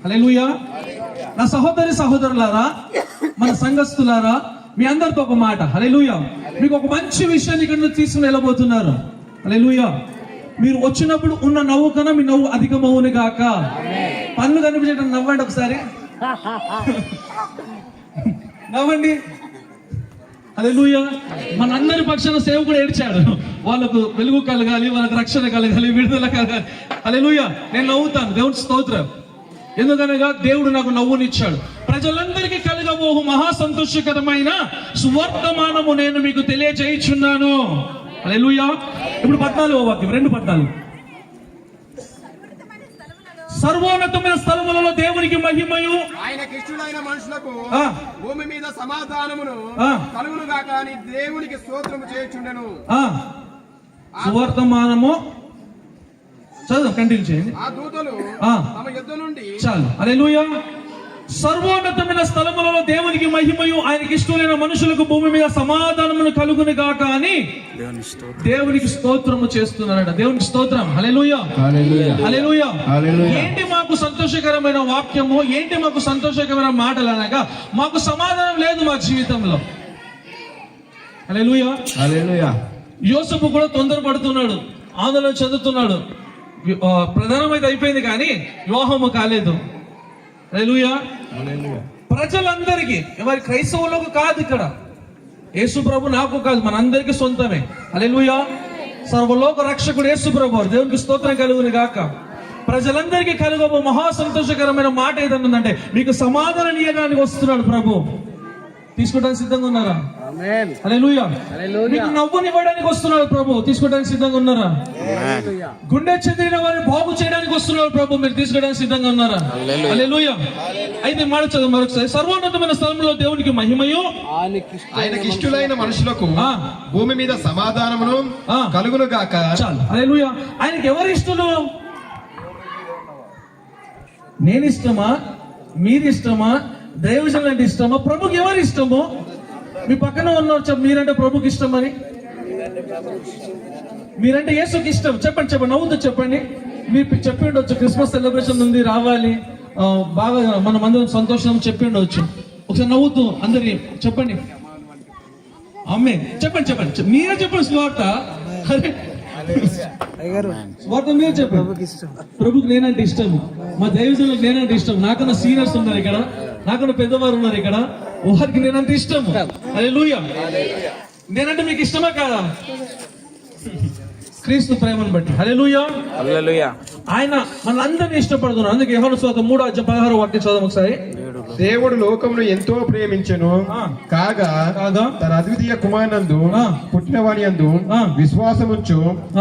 హల్లెలూయా. నా సహోదరి సహోదరులారా, మన సంఘస్థులారా, మీ అందరితో ఒక మాట. హల్లెలూయా. మీకు ఒక మంచి విషయాన్ని ఇక్కడ నుంచి తీసుకుని వెళ్ళబోతున్నారు. హల్లెలూయా. మీరు వచ్చినప్పుడు ఉన్న నవ్వు కన్నా మీ నవ్వు అధికమవును గాక. పన్ను కనిపించడం నవ్వండి ఒకసారి, నవ్వండి. హల్లెలూయా. మనందరి పక్షాన సేవకుడు ఏడ్చాడు, వాళ్ళకు వెలుగు కలగాలి, వాళ్ళకు రక్షణ కలగాలి, విడుదల కలగాలి. హల్లెలూయా. నేను నవ్వుతాను, దేవుని స్తోత్రం. ఎందుకనగా దేవుడు నాకు నవ్వునిచ్చాడు. ప్రజలందరికీ కలగబోవు మహా సంతోషకరమైన సువర్తమానము నేను మీకు తెలియజేయుచున్నాను. హల్లెలూయా. ఇప్పుడు 14వ వాక్యం, 2:14. సర్వోన్నతమైన స్థలములలో దేవునికి మహిమయు ఆయనకి ఇష్టమైన మనుషులకు భూమి మీద సమాధానమును కలుగును గాక అని దేవునికి స్తోత్రము చేయుచుండెను. సువర్తమానము చదువు, కంటిన్యూ చేయండి. ఆ దూతలు తమ యుద్ధ నుండి చాలు. హల్లెలూయా. సర్వోన్నతమైన స్థలములలో దేవునికి మహిమయు ఆయనకి ఇష్టమైన మనుషులకు భూమి మీద సమాధానమును కలుగును గాక అని దేవునికి స్తోత్రము చేస్తున్నారట. దేవునికి స్తోత్రం. హల్లెలూయా. హల్లెలూయా. ఏంటి మాకు సంతోషకరమైన వాక్యము, ఏంటి మాకు సంతోషకరమైన మాటలు అనగా, మాకు సమాధానం లేదు మా జీవితంలో. హల్లెలూయా. హల్లెలూయా. యోసేపు కూడా తొందరపడుతున్నాడు, ఆందోళన చెందుతున్నాడు. ప్రధానమైతే అయిపోయింది కానీ వివాహము కాలేదు. హల్లెలూయా. ప్రజలందరికీ, ఎవరి క్రైస్తవులకు కాదు, ఇక్కడ యేసు ప్రభు నాకు కాదు, మనందరికీ సొంతమే. హల్లెలూయా. సర్వలోక రక్షకుడు యేసు ప్రభు, దేవునికి స్తోత్రం కలుగును గాక. ప్రజలందరికీ కలుగబో మహా సంతోషకరమైన మాట ఏదన్నదంటే, మీకు సమాధానం ఇవ్వడానికి వస్తున్నాడు ప్రభు. తీసుకోవడానికి సిద్ధంగా ఉన్నారా? హల్లెలూయా. మీకు నవ్వునివ్వడానికి వస్తున్నాడు ప్రభు. తీసుకోవడానికి సిద్ధంగా ఉన్నారా? గుండె చెదిరిన వారిని బాగు చేయడానికి వస్తున్నాడు ప్రభు. మీరు తీసుకోవడానికి సిద్ధంగా ఉన్నారా? హల్లెలూయా. అయితే మాట చదువు మరొకసారి. సర్వోన్నతమైన స్థలంలో దేవునికి మహిమయు ఆయనకి ఇష్టమైన మనుషులకు భూమి మీద సమాధానమును కలుగును గాక. చాలు. హల్లెలూయా. ఆయనకి ఎవరు ఇష్టలు? నేను ఇష్టమా? మీరు ఇష్టమా? దైవజనులు అంటే ఇష్టమా? ప్రభుకి ఎవరు ఇష్టమో? మీ పక్కన ఉన్నారు, మీరంటే ప్రభుకి ఇష్టమని, మీరంటే యేసుకి ఇష్టం. చెప్పండి, నవ్వుతూ చెప్పండి. మీరు చెప్పి ఉండొచ్చు, క్రిస్మస్ సెలబ్రేషన్ ఉంది, రావాలి, బాగా మనం అందరం సంతోషం చెప్పి ఉండవచ్చు. ఒకసారి నవ్వుతూ అందరి చెప్పండి. అమ్మే చెప్పండి, మీరే చెప్పండి. స్వార్థ మీరు చెప్పండి. ప్రభుకి నేనంటే ఇష్టం, మా దైవజనులకు నేనంటే ఇష్టం. నాకన్నా సీనియర్స్ ఉన్నారు ఇక్కడ, నాకన్నా పెద్దవారు ఉన్నారు ఇక్కడ, వారికి నేనంటే ఇష్టం. హల్లెలూయా. నేనంటే మీకు ఇష్టమా కాదా? క్రీస్తు ప్రేమను బట్టి. హల్లెలూయా. ఆయన మనందరినీ ఇష్టపడుతున్నాడు. అందుకే యోహాను సువార్త 3:16 వాక్యం చదవం ఒకసారి. దేవుడు లోకమును ఎంతో ప్రేమించెను, కాగా తన అద్వితీయ కుమారునందు పుట్టినవాని యందు విశ్వాసముంచు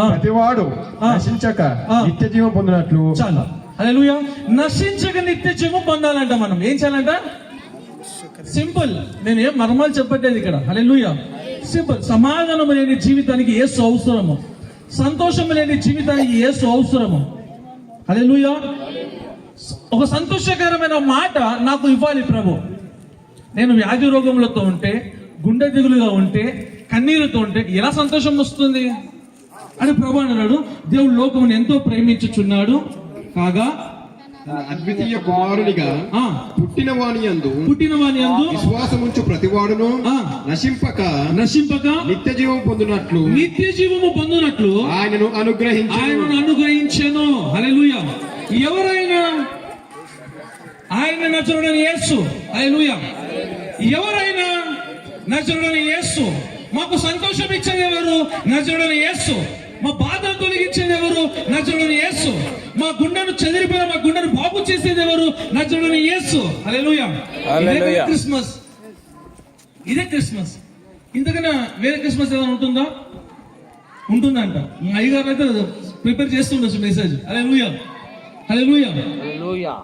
ప్రతివాడు నశించక నిత్య జీవం పొందినట్లు. చాలు. హల్లెలూయా. నశించక నిత్య జీవం పొందాలంట. మనం ఏం చేయాలంట? సింపుల్. నేను ఏం మర్మాలు చెప్పట్లేదు ఇక్కడ. హల్లెలూయా. సింపుల్. సమాధానం లేని జీవితానికి యేసు అవసరము, సంతోషం లేని జీవితానికి యేసు అవసరము. హల్లెలూయా. ఒక సంతోషకరమైన మాట నాకు ఇవ్వాలి ప్రభు. నేను వ్యాధి రోగములతో ఉంటే, గుండె దిగులుగా ఉంటే, కన్నీరుతో ఉంటే ఎలా సంతోషం వస్తుంది అని ప్రభు అన్నాడు. దేవుడు లోకమును ఎంతో ప్రేమించుచున్నాడు, కాగా అద్వితీయ కుమారునిగా పుట్టినవాని యందు విశ్వాసముంచు ప్రతివాడును నశింపక నిత్య జీవము పొందునట్లు ఆయనను అనుగ్రహించెను. హల్లెలూయా. ఎవరైనా ఆయన నజరుడైన యేసు. హల్లెలూయా. ఎవరైనా నజరుడైన యేసు. మాకు సంతోషం ఇచ్చేది ఎవరు? నజరుడైన యేసు. మా బాధను తొలగించేది ఎవరు? నజరుడైన యేసు. మా గుండెను చెదిరిపోయిన మా గుండెను బాగు చేసేది ఎవరు? నజరుడైన యేసు. హల్లెలూయా. క్రిస్మస్, ఇదే క్రిస్మస్. ఇంతకన్నా వేరే క్రిస్మస్ ఏదైనా ఉంటుందా? ఉంటుందంట. అయ్యగారు అయితే ప్రిపేర్ చేస్తుండొచ్చు మెసేజ్. హల్లెలూయా. హల్లెలూయా.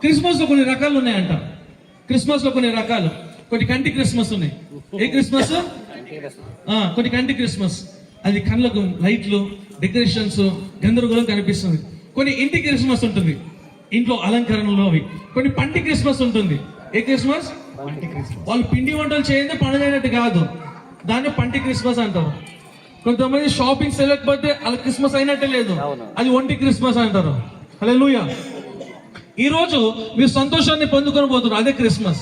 క్రిస్మస్ లో కొన్ని రకాలు ఉన్నాయంట. క్రిస్మస్ లో కొన్ని రకాలు, కొన్ని కంటి క్రిస్మస్ ఉన్నాయి. ఏ క్రిస్మస్? కొన్ని కంటి క్రిస్మస్. అది కళ్ళకు లైట్లు, డెకరేషన్స్, గందరగోళం కనిపిస్తుంది. కొన్ని ఇంటి క్రిస్మస్ ఉంటుంది, ఇంట్లో అలంకరణలు అవి. కొన్ని పంటి క్రిస్మస్ ఉంటుంది. ఏ క్రిస్మస్? వాళ్ళు పిండి వంటలు చేయండి పండుగైనట్టు కాదు, దాన్ని పంటి క్రిస్మస్ అంటారు. కొంతమంది షాపింగ్ చేయలేకపోతే వాళ్ళ క్రిస్మస్ అయినట్టే లేదు, అది ఒంటి క్రిస్మస్ అంటారు. హల్లెలూయా. ఈ రోజు మీరు సంతోషాన్ని పొందుకొని పోతున్నారు, అదే క్రిస్మస్.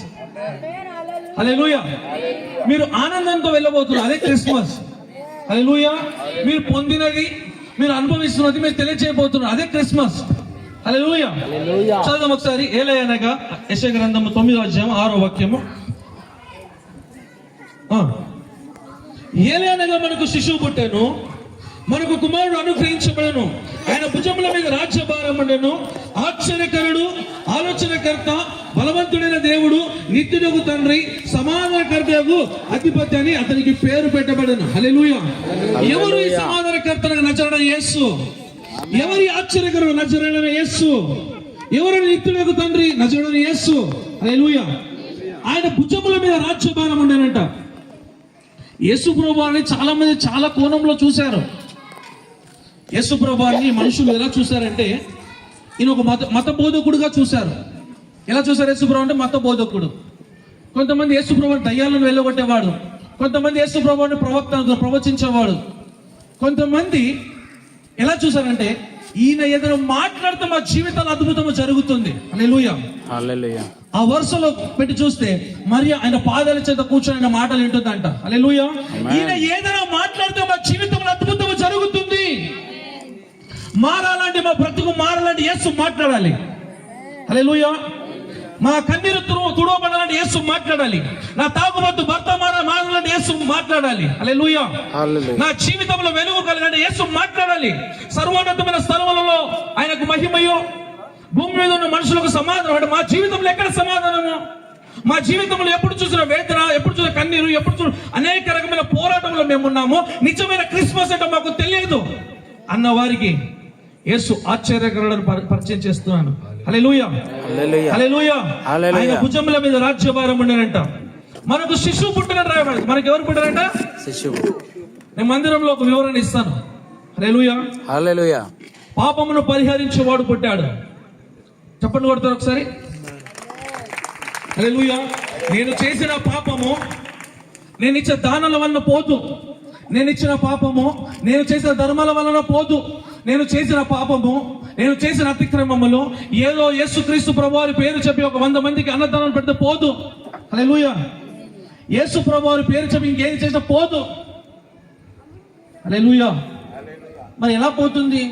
హల్లెలూయా. మీరు ఆనందంతో వెళ్ళబోతున్నారు, అదే క్రిస్మస్. హల్లెలూయా. మీరు పొందినది, మీరు అనుభవిస్తున్నది మీరు తెలియజేయబోతున్నారు, అదే క్రిస్మస్. హల్లెలూయా. చదువు ఒకసారి. ఏలయనగా యెషయా గ్రంథము 9వ అధ్యాయం 6వ వాక్యము. ఏలయనగా మనకు శిశువు పుట్టెను, మనకు కుమారుడు అనుగ్రహించబడెను, ఆయన భుజముల మీద రాజ్యభారం ఉండెను. ఆశ్చర్యకరుడు, ఆలోచనకర్త, బలవంతుడైన దేవుడు, నిత్యుడగు తండ్రి, సమాధానకర్తయగు అధిపతి అని అతనికి పేరు పెట్టబడెను. హల్లెలూయా. ఎవరు ఈ సమాధానకర్తగా? నజరేయుడైన యేసు. ఎవరి ఆశ్చర్యకరుడు? నజరేయుడైన యేసు. ఎవరు నిత్యుడగు తండ్రి? నజరేయుడైన యేసు. హల్లెలూయా. ఆయన భుజముల మీద రాజ్యభారం ఉండేనంట. యేసు ప్రభువుని చాలా మంది చాలా కోణంలో చూశారు. యేసు ప్రభువుని మనుషులు ఎలా చూశారంటే, ఈయన ఒక మత బోధకుడుగా చూశారు. ఎలా చూశారు యేసు ప్రభు అంటే? మత బోధకుడు. కొంతమంది యేసు ప్రభువుని దయ్యాలను వెళ్ళగొట్టేవాడు, కొంతమంది యేసు ప్రభువుని ప్రవచించేవాడు. కొంతమంది ఎలా చూశారంటే, ఈయన ఏదైనా మాట్లాడితే మా జీవితాలు అద్భుతము జరుగుతుంది. హల్లెలూయా. ఆ వరుసలో పెట్టి చూస్తే మరియా ఆయన పాదాల చేత కూర్చొని ఆయన మాటలు వింటుందంట. హల్లెలూయా. ఈయన ఏదైనా మాట్లాడితే మా జీవితంలో అద్భుతము జరుగుతుంది. మారాలంటే, మా బ్రతుకు మారాలంటే యేసు మాట్లాడాలి. హల్లెలూయా. మా కన్నీరు తుడవబడాలంటే యేసు మాట్లాడాలి. నా తాగుబోతు భర్త మారాలంటే యేసు మాట్లాడాలి. హల్లెలూయా. నా జీవితంలో వెలుగు కలగాలంటే యేసు మాట్లాడాలి. సర్వోన్నతమైన స్థలములలో ఆయనకు మహిమయో, భూమి మీద ఉన్న మనుషులకు సమాధానం. అంటే మా జీవితంలో ఎక్కడ సమాధానము? మా జీవితంలో ఎప్పుడు చూసిన వేదన, ఎప్పుడు చూసిన కన్నీరు, ఎప్పుడు చూసిన అనేక రకమైన పోరాటంలో మేము ఉన్నాము. నిజమైన క్రిస్మస్ అంటే మాకు తెలియదు అన్న వారికి యేసు ఆశ్చర్యకరులను పరిచయం చేస్తున్నాను. హల్లెలూయా. హల్లెలూయా. ఆయన భుజముల మీద రాజ్యభారం ఉండేనంట. మనకు శిశువు పుట్టినట్టు రాయబడింది. మనకి ఎవరు పుట్టారంట? శిశువు. నేను మందిరంలో ఒక వివరణ ఇస్తాను. హల్లెలూయా. హల్లెలూయా. పాపమును పరిహరించేవాడు పుట్టాడు. చెప్పండి కొడతారు ఒకసారి. హల్లెలూయా. నేను చేసిన పాపము, నేను ఇచ్చే దానాల వలన పోదు. నేను ఇచ్చిన పాపము, నేను చేసిన ధర్మాల వలన పోదు. నేను చేసిన పాపము, నేను చేసిన అతిక్రమములు ఏదో యేసుక్రీస్తు ప్రభువారి పేరు చెప్పి ఒక 100 మందికి అన్నదానం పెడితే పోదు. హల్లెలూయా. యేసు ప్రభువారి పేరు చెప్పి ఇంకేం చేసినా పోదు. హల్లెలూయా. మరి ఎలా పోతుంది?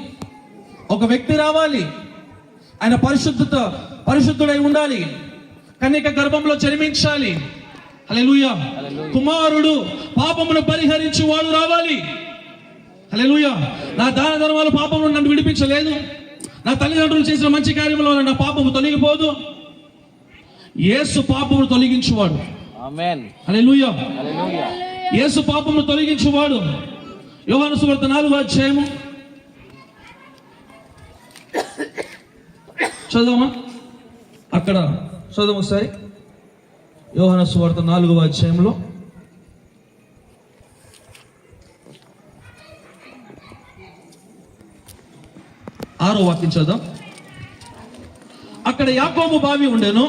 ఒక వ్యక్తి రావాలి, ఆయన పరిశుద్ధుడై ఉండాలి, కన్యక గర్భంలో జన్మించాలి. హల్లెలూయా. కుమారుడు పాపమును పరిహరించి వాడు రావాలి. హల్లెలూయా. నా దాన ధర్మాలు పాపము నన్ను విడిపించలేదు. నా తల్లిదండ్రులు చేసిన మంచి కార్యముల వల్ల నా పాపము తొలగిపోదు. యేసు పాపమును తొలగించువాడు. ఆమేన్. హల్లెలూయా. యేసు పాపమును తొలగించువాడు. యోహాను సువార్త 4వ అధ్యాయము చదవమా? అక్కడ చదవం ఒకసారి. యోహాను సువార్త 4వ అధ్యాయంలో 6వ వాక్యం చదువు. అక్కడ యాకోబు బావి ఉండెను.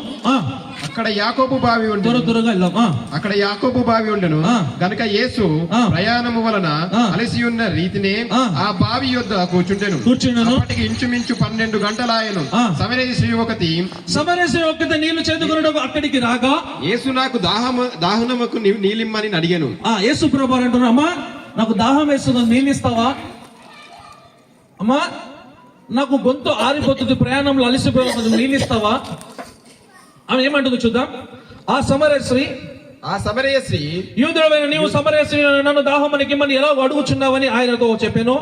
అక్కడ యాకోబు బావి ఉండెను. త్వరగా వెళ్దాం. అక్కడ యాకోబు బావి ఉండెను గనుక యేసు ప్రయాణము వలన అలసి ఉన్న రీతినే ఆ బావి యొద్ద కూర్చుండెను. అప్పటికి ఇంచుమించు 12 గంటలాయెను. సమరయ స్త్రీ ఒకటి నీళ్లు చేదుకొనుటకు అక్కడికి రాగా, యేసు నాకు దాహనముకు నీళ్ళిమ్మని అడిగాను. యేసు ప్రభువు అంటున్నా, అమ్మా నాకు దాహం వేస్తుంది, నీళ్ళు ఇస్తావా? అమ్మా నాకు గొంతు ఆరిపోతుంది, ప్రయాణంలో అలసిపోయి నీళ్ళు ఇస్తావా? ఆమె ఏమంటుంది చూద్దాం. ఆ సమరయ స్త్రీ యూదుడవైన నీవు సమరయ స్త్రీ నన్ను దాహమనికి ఇమ్మని ఎలా అడుగుచున్నావని ఆయనతో చెప్పాను.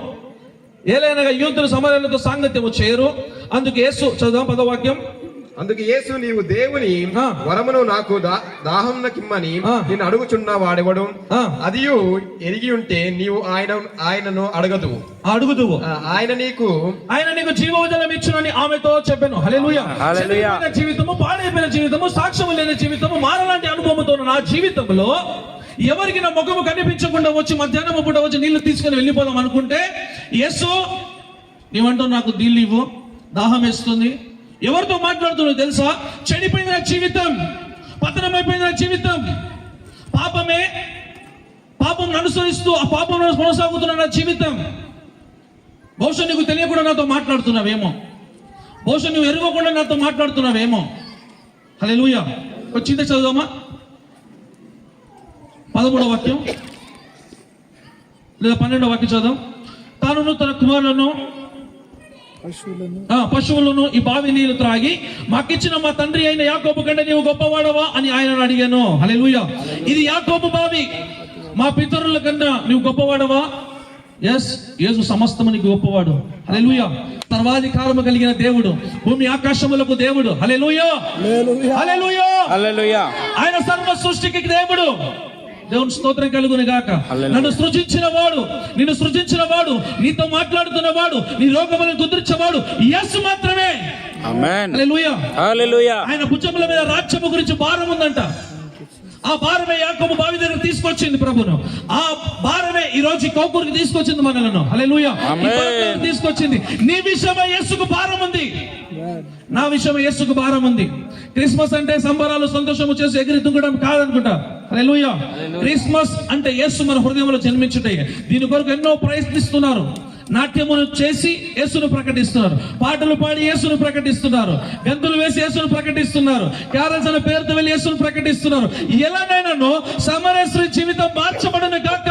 ఏలైనగా యూదులు సమరయులతో సాంగత్యము చేయరు. అందుకు యేసు, చదువు 10వ వాక్యం. అందుకు యేసు, నీవు దేవుని వరమును నాకు దాహంకిమ్మని నేను అడుగుచున్నా వాడెవడు? అదియు ఎరిగి ఉంటే నీవు ఆయనను అడుగుదువు. ఆయన నీకు జీవోజలం ఇచ్చునని ఆమెతో చెప్పాను. హల్లెలూయా. జీవితము, పాడైపోయిన జీవితము, సాక్ష్యము లేని జీవితము, మారలాంటి అనుభవంతో నా జీవితంలో ఎవరికి నా ముఖము కనిపించకుండా వచ్చి మధ్యాహ్నం పూట వచ్చి నీళ్లు తీసుకుని వెళ్ళిపోదాం అనుకుంటే, యేసు నీవంటూ నాకు నీళ్ళు ఇవ్వు, దాహం వేస్తుంది. ఎవరితో మాట్లాడుతున్నావు తెలుసా? చెడిపోయిన జీవితం, పతనమైపోయిన జీవితం, పాపం అనుసరిస్తూ ఆ పాపం కొనసాగుతున్న నా జీవితం. బహుశా నీకు తెలియకుండా నాతో మాట్లాడుతున్నావేమో. బహుశా నువ్వు ఎరగకుండా నాతో మాట్లాడుతున్నావేమో. హల్లెలూయా. వచ్చిందే చదువుదామా 13వ వాక్యం లేదా 12వ వాక్యం చదుదాం. తాను తన కుమారులను పశువులను ఈ బావి నీళ్లు త్రాగి మాకిచ్చిన మా తండ్రి అయిన యాకోబు కంటే నీవు గొప్పవాడవా అని ఆయన అడిగాను. హల్లెలూయా. ఇది యాకోబు బావి, మా పితరుల కన్నా నీవు గొప్పవాడవా? యేసు సమస్తము నీకు గొప్పవాడు. హల్లెలూయా. సర్వాది కాలము కలిగిన దేవుడు, భూమి ఆకాశములకు దేవుడు. హల్లెలూయా. హల్లెలూయా. హల్లెలూయా. ఆయన సర్వ సృష్టికి దేవుడు. దేవుని స్తోత్రం కలుగును గాక. నన్ను సృజించిన వాడు, నిన్ను సృజించిన వాడు, నీతో మాట్లాడుతున్న వాడు, నీ రోగములను కుదిర్చేవాడు యేసు మాత్రమే. ఆమేన్. హల్లెలూయా. హల్లెలూయా. ఆయన భుజముల మీద రాజ్యము గురించి భారం ఉందంట. ఆ భారమే యాకోబు బావి దగ్గర తీసుకొచ్చింది ప్రభును. ఆ భారమే ఈ రోజు కౌకూరుకి తీసుకొచ్చింది మనలను. హల్లెలూయా. తీసుకొచ్చింది. నీ విషయమై యేసుకు భారం ఉంది, నా విషయమై యేసుకు భారం ఉంది. క్రిస్మస్ అంటే సంబరాలు సంతోషము చేసి ఎగిరి దుంగడం కాదనుకుంటా. హల్లెలూయా. క్రిస్మస్ అంటే యేసు మన హృదయంలో జన్మించుటే. దీని కొరకు ఎన్నో ప్రయత్నిస్తున్నారు. నాట్యమును చేసి యేసును ప్రకటిస్తున్నారు, పాటలు పాడి యేసును ప్రకటిస్తున్నారు, గంతులు వేసి యేసును ప్రకటిస్తున్నారు, క్యారల్స్ అనే పేరుతో వెళ్ళి యేసును ప్రకటిస్తున్నారు. ఎలాగైనాను సమరశ్రీ జీవితం మార్చబడును గాక.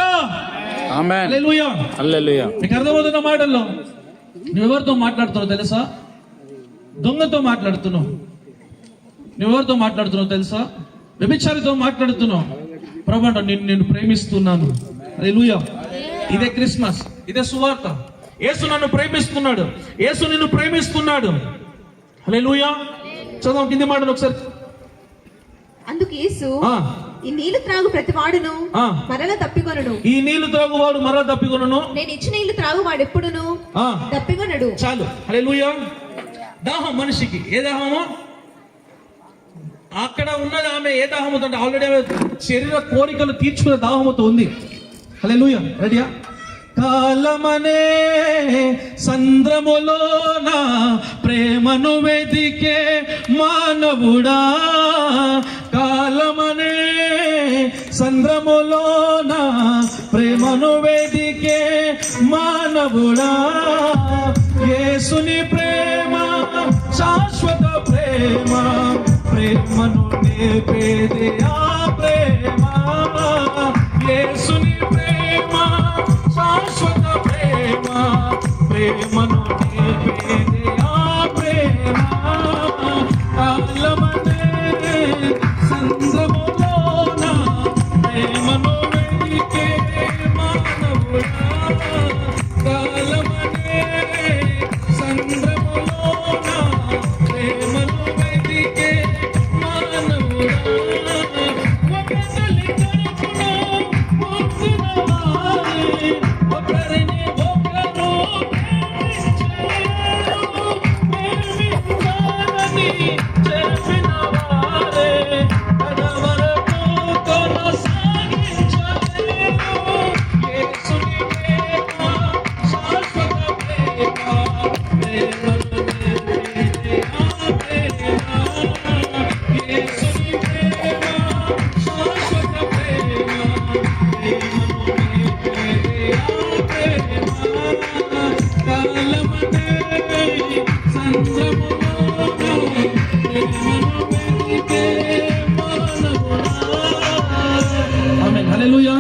ఆమేన్. హల్లెలూయా. హల్లెలూయా. మీకు అర్థమవుతున్న మాటల్లో నువ్వెవరితో మాట్లాడుతున్నావు తెలుసా? దొంగతో మాట్లాడుతున్నావు. నువ్వెవరితో మాట్లాడుతున్నావు తెలుసా? వ్యభిచారితో మాట్లాడుతున్నావు. ప్రభు నిన్ను ప్రేమిస్తున్నాను. హల్లెలూయా. ఇదే క్రిస్మస్, ఇదే సువార్త. యేసు నన్ను ప్రేమిస్తున్నాడు, యేసు నిన్ను ప్రేమిస్తున్నాడు. హల్లెలూయా. చదవం కింది మాటను ఒకసారి. అందుకు యేసు ఈ నీళ్లు త్రాగు ప్రతి వాడును మరల తప్పికొనడు. ఈ నీళ్లు త్రాగువాడు మరల తప్పికొనను. నేను ఇచ్చిన నీళ్లు త్రాగు వాడు ఎప్పుడును తప్పికొనడు. చాలు. హల్లెలూయా. దాహం మనిషికి ఏ దాహమో అక్కడ ఉన్నది. ఆమె ఏ దాహముతో అంటే ఆల్రెడీ ఆమె శరీర కోరికలు తీర్చుకునే దాహముతో ఉంది. హల్లెలూయా. రెడీయా? కాలమనే సంద్రములోన ప్రేమను వెదికే మానవుడా, కాలమనే సంద్రములోన ప్రేమను వెదికే మానవుడా, యేసుని ప్రేమ శాశ్వత ప్రేమ, ప్రేమను నేర్పేదే ఆ ప్రేమ, యేసుని ప్రేమ శాశ్వత ప్రేమ, ప్రేమను నేర్పేదే ఆ ప్రేమ, కాలమనే సంద్రములోన ప్రేమను వెదికే మానవుడా, కాలమనే సంద్రములోన ప్రేమను వెదికే మానవుడా, ఒకరిని దొరుకును పొందిన వారే, ఒకరిని ఒకరు ప్రేమించాలని చెప్పిన వారే, కడవరకు కొనసాగించలేరు యేసుని ప్రేమ శాశ్వత ప్రేమ, ప్రేమను నేర్పేదే ఆ ప్రేమ, యేసుని ప్రేమ శాశ్వత ప్రేమ, ప్రేమను నేర్పేదే ఆ ప్రేమ, కాలమనే సంద్రములోన ప్రేమను వెదికే మానవుడా. ఆమేన్. హల్లెలూయా.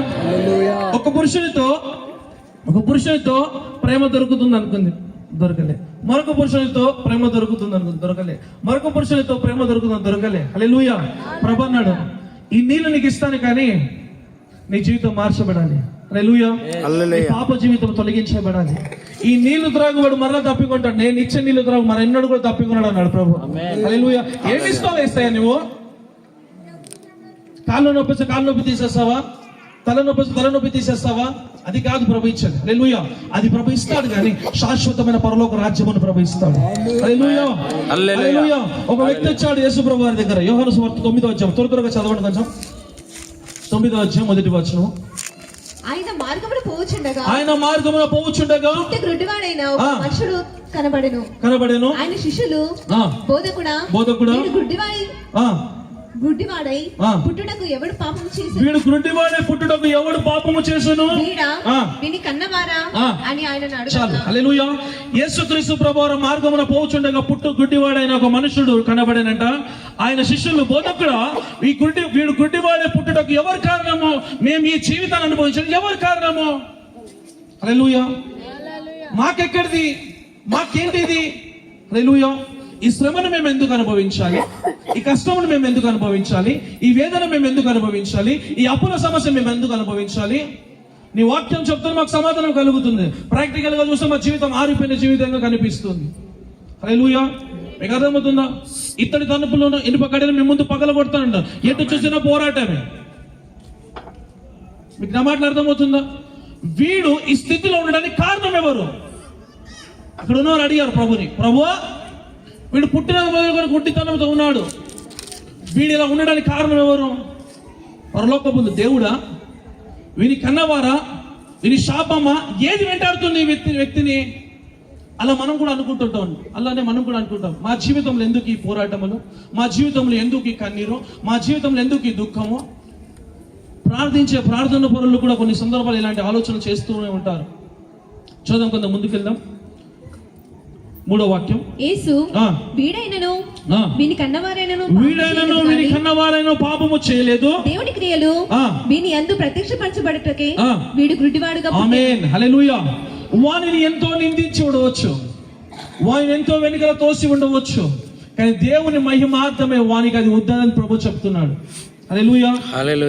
ఒక పురుషునితో ప్రేమ దొరుకుతుంది అనుకుంది, దొరకలే. మరొక పురుషునితో ప్రేమ దొరుకుతుంది అనుకుంది, దొరకలే. మరొక పురుషునితో ప్రేమ దొరుకుతుంది, దొరకలే. హల్లెలూయా. ప్రభు అన్నాడు, ఈ నీళ్లు నీకు ఇస్తాను కానీ నీ జీవితం మార్చబడాలి. హల్లెలూయా. నీ పాప జీవితం తొలగించబడాలి. ఈ నీళ్లు త్రాగువాడు మరలా తప్పికొంటాడు, నేను ఇచ్చే నీళ్లు త్రాగు మరి ఎన్నడూ కూడా తప్పికొన్నాడు అన్నాడు ప్రభు. హల్లెలూయా. ఏమి ఇస్తావు వేస్తాయా నువ్వు? కాళ్ళు నొప్పి కాళ్ళు నొప్పి తీసేస్తావా? తలనొప్పి తీసేస్తావా? అది కాదు ప్రభు ఇచ్చాడు. హల్లెలూయా. అది ప్రభు ఇస్తాడు కానీ శాశ్వతమైన పరలోక రాజ్యమును ప్రభు ఇస్తాడు. హల్లెలూయా. హల్లెలూయా. ఒక వ్యక్తి వచ్చాడు యేసు ప్రభు వారి దగ్గర. యోహాను సువార్త 9వ అధ్యాయం త్వరగా చదవండి కొంచెం. 9వ అధ్యాయం 1వ వచనం. ఆయన మార్గమున పోవుచుండగా గుడ్డివాడైన ఒక మనుషుడు కనబడెను. ఆయన శిష్యులు బోధకుడా గుడ్డివాడి గుడ్డివాడై ఆ. పుట్టుటకు ఎవడు పాపం చేసి వీడు గుడ్డివాడే పుట్టుటకు ఎవడు పాపము చేసెను? వీడా ఆ. వీని కన్నవారా ఆ. అని ఆయనను చాలు. అడగగా హల్లెలూయా. యేసుక్రీస్తు ప్రభువారు మార్గమున పోచుండగా పుట్టు గుడ్డివాడైన ఒక మనుషుడు కనబడేనంట. ఆయన శిష్యులు, బోధకుడా, వీడు గుడ్డివాడే పుట్టుటకు ఎవరు కారణము? మేము ఈ జీవితాన్ని అనుభవించడం ఎవరు కారణము? హల్లెలూయా. మాకెక్కడిది? మాకేంటిది? హల్లెలూయా. ఈ శ్రమను మేము ఎందుకు అనుభవించాలి? ఈ కష్టమును మేము ఎందుకు అనుభవించాలి? ఈ వేదన మేము ఎందుకు అనుభవించాలి? ఈ అప్పుల సమస్య మేము ఎందుకు అనుభవించాలి? నీ వాక్యం చెప్తే మాకు సమాధానం కలుగుతుంది. ప్రాక్టికల్ గా చూస్తే మా జీవితం ఆరిపోయిన జీవితంగా కనిపిస్తుంది. హల్లెలూయా. మీకు అర్థమవుతుందా? ఇత్తడి తలుపులను ఇనుప గడిని మీ ముందు పగల కొడతానంట. ఎటు చూసినా పోరాటమే. మీకు నా మాటలు అర్థమవుతుందా? వీడు ఈ స్థితిలో ఉండడానికి కారణం ఎవరు? అక్కడ ఉన్నవారు అడిగారు ప్రభుని, ప్రభువా, వీడు పుట్టిన మొదలుకొని గుడ్డితనంతో ఉన్నాడు, వీడు ఇలా ఉండడానికి కారణం ఎవరు? పరలోకపు దేవుడా, వీని కన్నవారా, వీని శాపమా, ఏది వెంటాడుతుంది ఈ వ్యక్తిని? అలా మనం కూడా అనుకుంటుంటాం. అలానే మనం కూడా అనుకుంటాం, మా జీవితంలో ఎందుకు ఈ పోరాటములు, మా జీవితంలో ఎందుకు ఈ కన్నీరు, మా జీవితంలో ఎందుకు ఈ దుఃఖము? ప్రార్థించే ప్రార్థన పరులు కూడా కొన్ని సందర్భాలు ఇలాంటి ఆలోచనలు చేస్తూనే ఉంటారు. చూద్దాం, కొంత ముందుకెళ్దాం. 3వ వాక్యం. యేసు వీడైనను వీని కన్నవారైనను వీని కన్నవారైన పాపము చేయలేదు, దేవుని క్రియలు వీని యందు ప్రత్యక్షపరచబడటకే వీడు గుడ్డివాడుగా. ఆమేన్. హల్లెలూయా. వానిని ఎంతో నిందించి ఉండవచ్చు, వానిని ఎంతో వెనుకల తోసి ఉండవచ్చు, కానీ దేవుని మహిమార్థమే వానికి అది వద్దని ప్రభు చెప్తున్నాడు. హల్లెలూయా.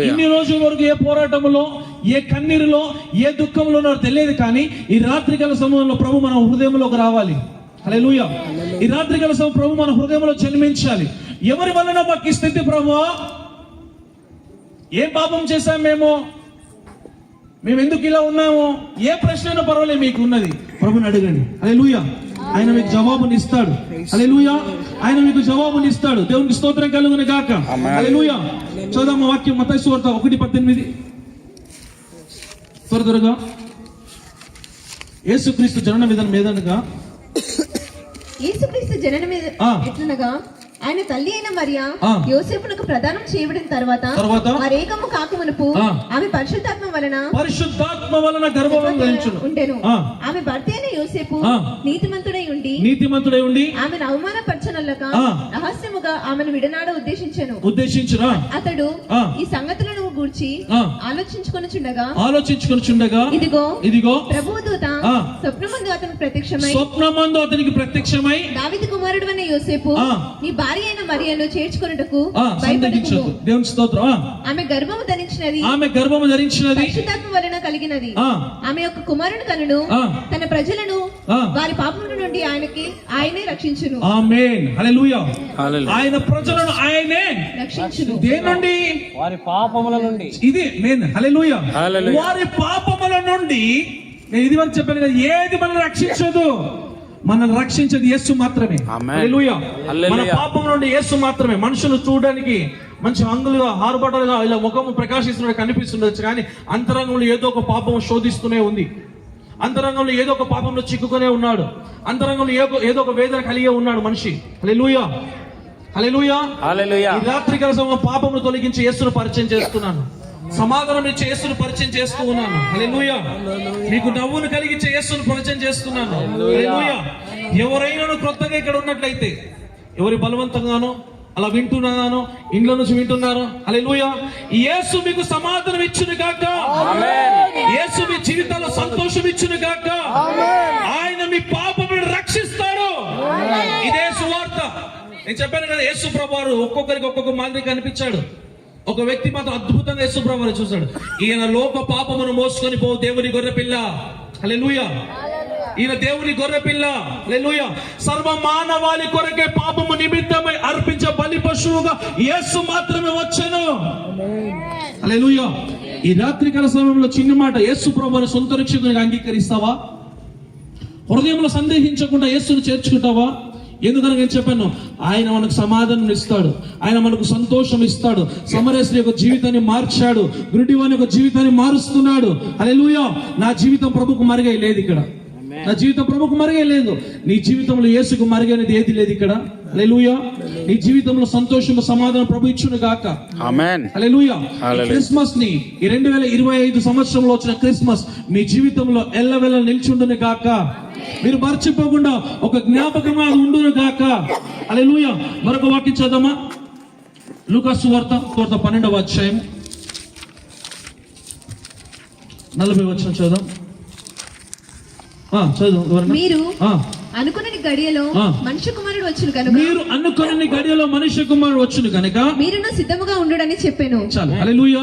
ఇన్ని రోజుల వరకు ఏ పోరాటంలో, ఏ కన్నీరులో, ఏ దుఃఖంలో ఉన్నారో తెలియదు, కానీ ఈ రాత్రికాల సమయంలో ప్రభు మన హృదయంలోకి రావాలి. హల్లెలూయా. ఈ రాత్రికాల సమయం ప్రభు మన హృదయంలో జన్మించాలి. ఎవరి వలన మాకు ఈ స్థితి ప్రభు? ఏ పాపం చేశాం మేము ఎందుకు ఇలా ఉన్నాము? ఏ ప్రశ్న పర్వాలేదు మీకు ఉన్నది, ప్రభుని అడగండి. హల్లెలూయా. ఆయన మీకు జవాబునిస్తాడు. హల్లెలూయా. ఆయన మీకు జవాబునిస్తాడు. దేవునికి స్తోత్రం కలుగును గాక. హల్లెలూయా. చదువు వాక్యం, మత్తయి సువార్త 1:18. త్వరగా యేసుక్రీస్తు జనన మీదనగా యేసుక్రీస్తు జనన మీద ఎట్లనగా ఆయన తల్లి అయిన మరియా యోసేపునకు ప్రదానం చేయబడిన తర్వాత వారేకము కాకమునుపు ఆమె పరిశుద్ధాత్మ వలన గర్భం ఉండెను. ఆమె భర్త అయిన యోసేపు నీతిమంతుడై ఉండి ఆమెను అవమానపరచనల్లక రహస్యముగా ఆమెను విడనాడ ఉద్దేశించెను. అతడు ఈ సంగతులను గూర్చి ఆలోచించుకొనుచుండగా ఇదిగో ప్రభువు దూత స్వప్నమందు అతనికి ప్రత్యక్షమై దావీదు కుమారుడు అనే యోసేపు, నీ భార్య అయిన మరియను చేర్చుకొనుటకు భయపడకుము. దేవుని స్తోత్రం. ఆమె గర్భము ధరించినది పరిశుద్ధాత్మ వలన కలిగినది. ఆమె యొక్క కుమారుని కనును తన ప్రజలను వారి పాపముల నుండి ఆయనే రక్షించును. ఆమేన్. హల్లెలూయా. ఆయన ప్రజలను ఆయనే రక్షించును. దేని నుండి? వారి పాపముల నుండి. ఇది మెయిన్. హల్లెలూయా. వారి పాపముల నుండి. నేను ఇది వరకు చెప్పాను కదా, ఏది మనల్ని రక్షించదు. మనల్ని రక్షించేది యేసు మాత్రమే. హల్లెలూయా. మన పాపం నుండి యేసు మాత్రమే. మనుషులు చూడడానికి మంచి అంగులుగా, హారుబట్టలుగా, ఇలా ముఖము ప్రకాశిస్తున్నట్టు కనిపిస్తుండొచ్చు, కానీ అంతరంగంలో ఏదో ఒక పాపం శోధిస్తూనే ఉంది. అంతరంగంలో ఏదో ఒక పాపంలో చిక్కుకునే ఉన్నాడు. అంతరంగంలో ఏదో ఒక వేదన కలిగే ఉన్నాడు మనిషి. హల్లెలూయా. హల్లెలూయా. ఈ రాత్రికాల సమయం పాపమును తొలగించి యేసును పరిచయం చేస్తున్నాను. సమాధానం ఇచ్చే యేసును పరిచయం చేస్తూ ఉన్నాను. హల్లెలూయా. నీకు నవ్వును కలిగించే యేసును పరిచయం చేస్తున్నాను. హల్లెలూయా. ఎవరైనా కొత్తగా ఇక్కడ ఉన్నట్లయితే, ఎవరి బలవంతంగానో అలా వింటున్నాను, ఇంట్లో నుంచి వింటున్నారు, హల్లెలూయా, యేసు మీకు సమాధానం ఇచ్చును గాక. యేసు మీ జీవితాల్లో సంతోషం ఇచ్చును గాక. ఆయన మీ పాపమును రక్షిస్తాడు. ఇదే సువార్త. నేను చెప్పాను కదా, యేసు ప్రభువారు ఒక్కొక్కరికి ఒక్కొక్క మాదిరి కనిపించాడు. ఒక వ్యక్తి మాత్రం అద్భుతంగా యేసు ప్రభువారు చూశాడు. ఈయన లోక పాపమును మోసుకొని పో దేవుని గొర్రెపిల్ల. హల్లెలూయా. ఈయన దేవుని గొర్రెపిల్ల. హల్లెలూయా. సర్వ మానవాళి కొరకే పాపము నిమిత్తమై అర్పించే బలి పశువుగా యేసు మాత్రమే వచ్చెను. హల్లెలూయా. ఈ రాత్రికాల సమయంలో చిన్న మాట, యేసు ప్రభువుని సొంత రక్షకునిగా అంగీకరిస్తావా? హృదయంలో సందేహించకుండా యేసును చేర్చుకుంటావా? ఎందుకని నేను చెప్పాను, ఆయన మనకు సమాధానం ఇస్తాడు, ఆయన మనకు సంతోషం ఇస్తాడు. సమరస్త్రీ యొక్క జీవితాన్ని మార్చాడు, గురుడివాని యొక్క జీవితాన్ని మారుస్తున్నాడు. హల్లెలూయా. నా జీవితం ప్రభుకు మరుగై లేదు ఇక్కడ. నా జీవితం ప్రభుకు మరిగే లేదు. నీ జీవితంలో యేసుకు మరిగేది ఏది లేదు ఇక్కడ. హల్లెలూయా. నీ జీవితంలో సంతోషము సమాధానం ప్రభు ఇచ్చును గాక. ఆమేన్. హల్లెలూయా. క్రిస్మస్ ని ఈ 2025 సంవత్సరంలో వచ్చిన క్రిస్మస్ మీ జీవితంలో ఎల్లవెల్ల నిల్చుండును గాక. మీరు మర్చిపోకుండా ఒక జ్ఞాపకంగా ఉండును గాక. హల్లెలూయా. మరొక వాక్యం చదవమా. లూకాసు వార్త 12వ అధ్యాయం 40 వచనం చదువు. చదువు. మీరు అనుకుని గడియలో మనుష్య కుమారుడు వచ్చును కనుక, మీరు అనుకుని గడియలో మనుష్య కుమారుడు వచ్చును కనుక మీరును సిద్ధముగా ఉండుడని చెప్పాను. చాలు. హల్లెలూయా.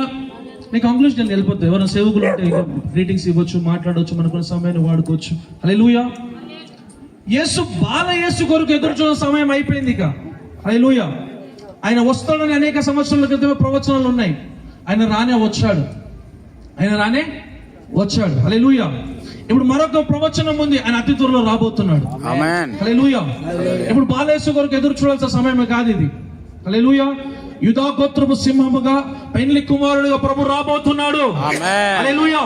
నీకు కంక్లూజన్ నేను వెళ్ళిపోతాను. ఎవరైనా సేవకులు ఉంటే గ్రీటింగ్స్ ఇవ్వచ్చు, మాట్లాడవచ్చు, మనకున్న సమయాన్ని వాడుకోవచ్చు. హల్లెలూయా. యేసు బాల యేసు కొరకు ఎదురు చూసిన సమయం అయిపోయింది ఇక. హల్లెలూయా. ఆయన వస్తాడని అనేక సంవత్సరాల క్రితమే ప్రవచనాలు ఉన్నాయి. ఆయన రానే వచ్చాడు. హల్లెలూయా. ఇప్పుడు మరొక ప్రవచనం ఉంది. ఆయన అతి త్వరలో రాబోతున్నాడు. ఆమేన్. హల్లెలూయా. ఇప్పుడు బాలయేసు కొరకు ఎదురు చూడాల్సిన సమయమే కాదు ఇది. హల్లెలూయా. యూదా గోత్రపు సింహముగా పెండ్లి కుమారుడుగా ప్రభు రాబోతున్నాడు. ఆమేన్. హల్లెలూయా.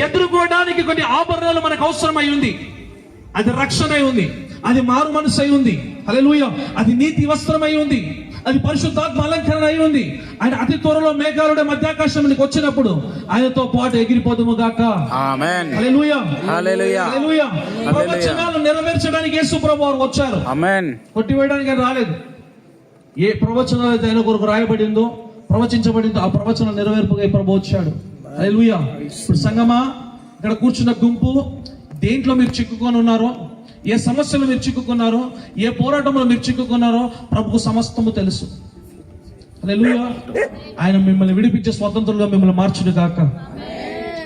ఎదుర్కోవడానికి కొన్ని ఆభరణాలు మనకు అవసరమై ఉంది. అది రక్షణ అయి ఉంది, అది మారు మనసు అయి ఉంది. హల్లెలూయా. అది నీతి వస్త్రం అయి ఉంది, అది పరిశుద్ధాత్మ అలంకరణ అయి ఉంది. ఆయన అతి త్వరలో మేఘాలుడే మధ్యాకాశానికి వచ్చినప్పుడు ఆయనతో పాటు ఎగిరిపోదుము గాక. ఆమేన్. హల్లెలూయా. హల్లెలూయా. హల్లెలూయా. ప్రవచనాలు నెరవేర్చడానికి యేసు ప్రభు వారు వచ్చారు. ఆమేన్. కొట్టివేయడానికి ఆయన రాలేదు. ఏ ప్రవచనాలు అయితే ఆయన కొరకు రాయబడిందో, ప్రవచించబడిందో ఆ ప్రవచనం నెరవేర్పుగా ప్రభు వచ్చాడు. హల్లెలూయా. ఇప్పుడు సంగమా, ఇక్కడ కూర్చున్న గుంపు, దేంట్లో మీరు చిక్కుకొని ఉన్నారో, ఏ సమస్యలు మీరు చిక్కుకున్నారో, ఏ పోరాటంలో మీరు చిక్కుకున్నారో ప్రభుకు సమస్తము తెలుసు. హల్లెలూయా. ఆయన మిమ్మల్ని విడిపించే స్వతంత్రులుగా మిమ్మల్ని మార్చును గాక.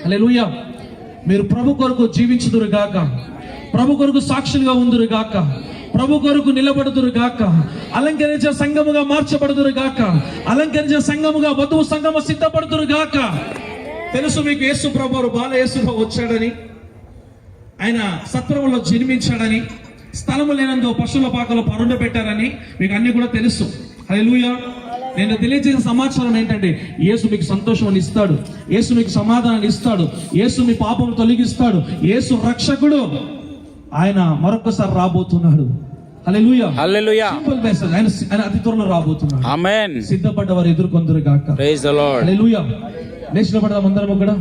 హల్లెలూయా. మీరు ప్రభు కొరకు జీవించుదురు గాక, ప్రభు కొరకు సాక్షులుగా ఉందురు గాక, ప్రభు కొరకు నిలబడుదురు గాక, అలంకరించే సంఘముగా మార్చబడుదురు గాక, అలంకరించే సంఘముగా వధువు సంఘము సిద్ధపడుదురు గాక. తెలుసు మీకు యేసు ప్రభు బాల యేసుగా వచ్చాడని, ఆయన సత్రంలో జన్మించాడని, స్థలము లేనందు పశువుల పాకలో పరుండ పెట్టారని మీకు అన్ని కూడా తెలుసు. హల్లెలూయా. నేను తెలియజేసిన సమాచారం ఏంటంటే, యేసు మీకు సంతోషాన్ని ఇస్తాడు, యేసు మీకు సమాధానాన్ని ఇస్తాడు, యేసు మీ పాపం తొలగిస్తాడు, యేసు రక్షకుడు. ఆయన మరొకసారి రాబోతున్నాడు. హల్లెలూయా. హల్లెలూయా. Simple message. ఆయన అతి త్వరలో రాబోతున్నాడు. ఆమేన్. సిద్ధపడ్డవారు ఎదుర్కొందురు గాక. Praise the Lord. హల్లెలూయా. లేచిన పడదాం అందరం కూడా.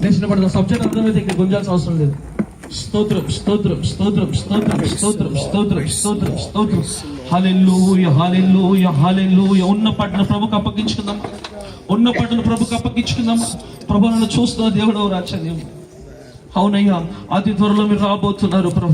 లేచిన పడదాం. సబ్జెక్ట్ అర్థమైతే ఇక్కడ గుంజాల్సిన అవసరం లేదు. స్తోత్రం, స్తోత్రం, స్తోత్రం, స్తోత్రం, స్తోత్రం, స్తోత్రం, స్తోత్రం, స్తోత్రం. హల్లెలూయా, హల్లెలూయా, హల్లెలూయా. ఉన్న పట్టణ ప్రభుకు అప్పగించుకుందాం. ఉన్న పట్టణ ప్రభుకు అప్పగించుకుందాం. ప్రభు నన్ను చూస్తున్న దేవుడు రాజ్య దేవుడు. అవునయ్యా, అతి త్వరలో మీరు రాబోతున్నారు ప్రభు.